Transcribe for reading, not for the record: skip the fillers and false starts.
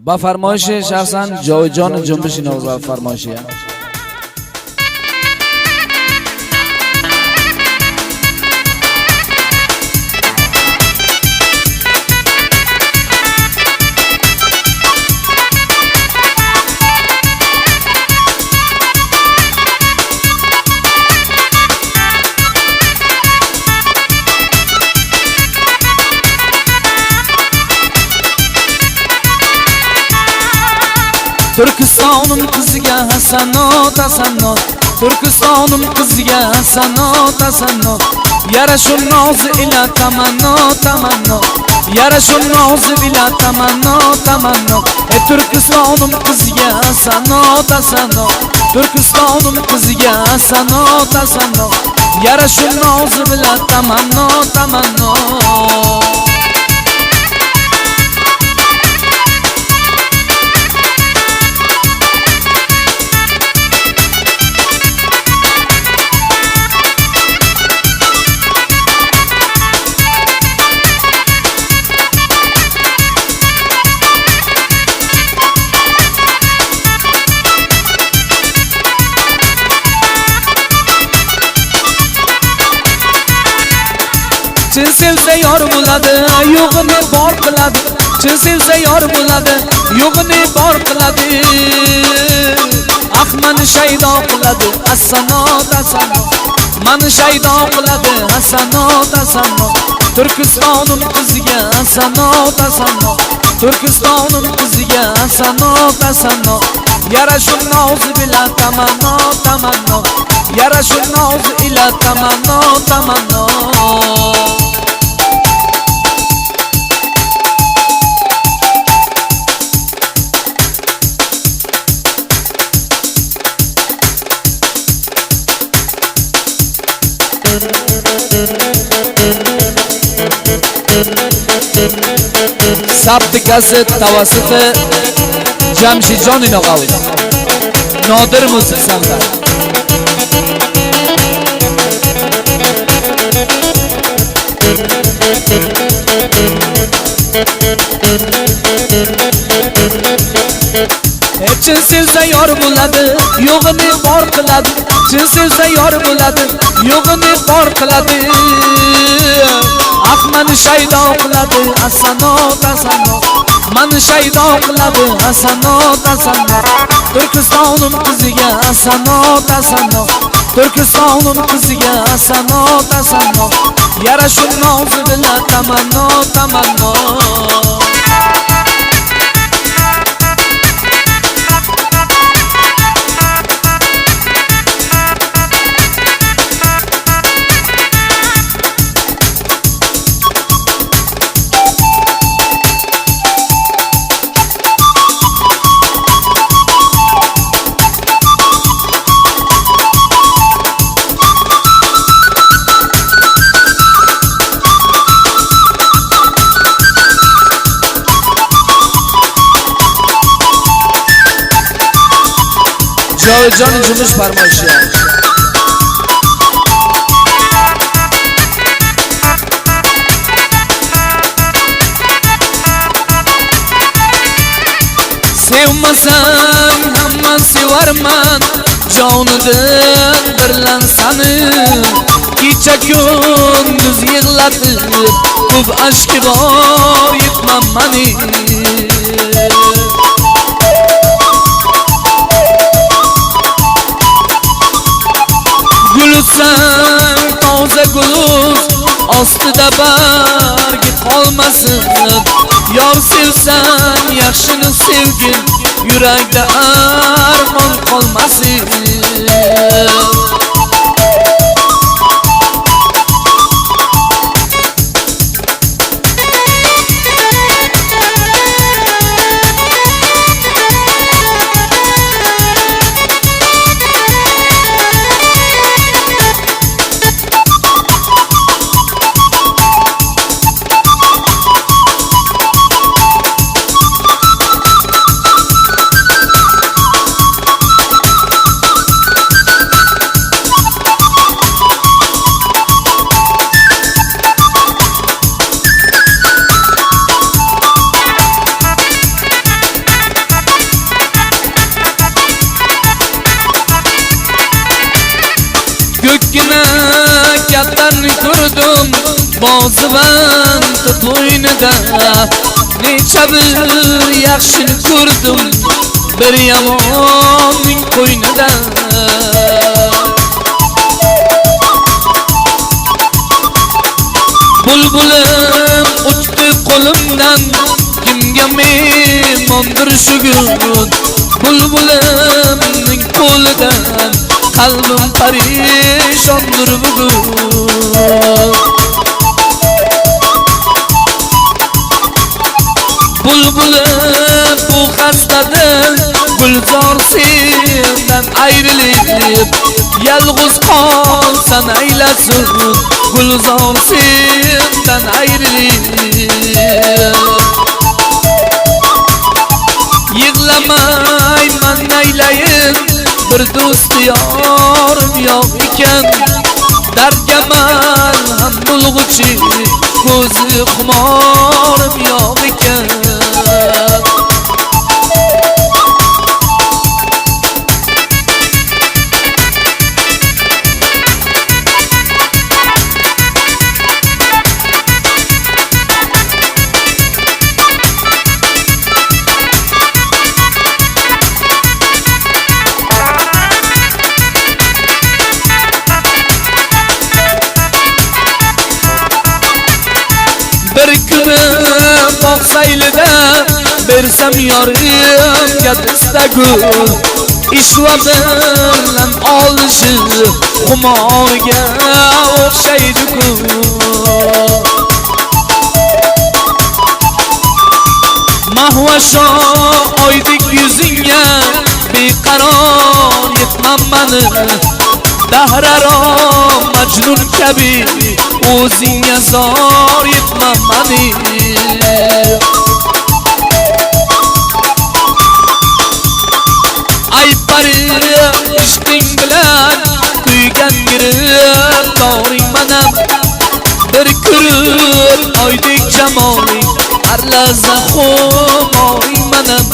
با فرمایش شخصا جاویدجان جنبش نو و فرمایشی Turkistonim qiziga hasanot hasanot Turkistonim qiziga hasanot hasanot Yarashu nozi ila tamanno tamanno Yarashu nozi ila tamanno tamanno Turkistonim qiziga hasanot hasanot Turkistonim qiziga hasanot hasanot Yarashu nozi ila tamanno tamanno Chin sevsa yor bo'ladi, yo'g'ini bor qiladi. Chin sevsa yor bo'ladi, yo'g'ini bor qiladi. Mani shaydo qiladi, hasanot hasanot. Mani shaydo qiladi, hasanot hasanot. Turkistonim qiziga hasanot hasanot. Turkistonim qiziga hasanot hasanot. Yarashu nozi bilan tamanno tamanno. Yarashu nozi ila tamanno tamanno. ثبت کست توسط جمشیدجان نقاوی نادر موسیقی سندر Chin sevsa yor bo'ladi, yo'g'ini bor qiladi. Chin sevsa yor bo'ladi, yo'g'ini bor qiladi. Mani shaydo qiladi, hasanot hasanot. Mani shaydo qiladi, hasanot hasanot. Turkistonim qiziga hasanot hasanot. Turkistonim qiziga hasanot hasanot. Yarashu nozi bilan tamanno tamanno. جاویدجان جنبش فرمایشی Sevmasam hamma sevarman jonidan birlansani kecha kunduz yig'latib ko'p ashki bor yetmam mani Gulsan toza guluz ostida bargi qolmasin Yor sevsan yaxshini sevgin yurakda armon qolmasin gapdan ko'rdim boziband to'ynida necha bir yaxshini ko'rdim bir yomonning qo'ynida bulbulim uchdi qo'limdan kimga mehmondir shu kun bulbulimning qo'lidan qalbim parishondir bugun bulbulim bu xastadan gulzor sendan ayrilib yalg'iz qolsan aylasin gulzor sendan ayrilib yig'lamayman aylayin bir do'st yorim yo'q ekan dardga malham bo'lg'uchi ko'zi xumorim yo'q ekan bir kuni bog' saylida bersam yorimga distagul ishva bilan olishi xumorga o'xshaydi-ku mahvasho oydek yuzingga beqaror yetmam mani dahraro majnun kabi o'zingga zor yetmam mani aytpari ishqing bilan kuygan giriftoring manam bir ko'rib oydek jamoling har lahza xumoring manam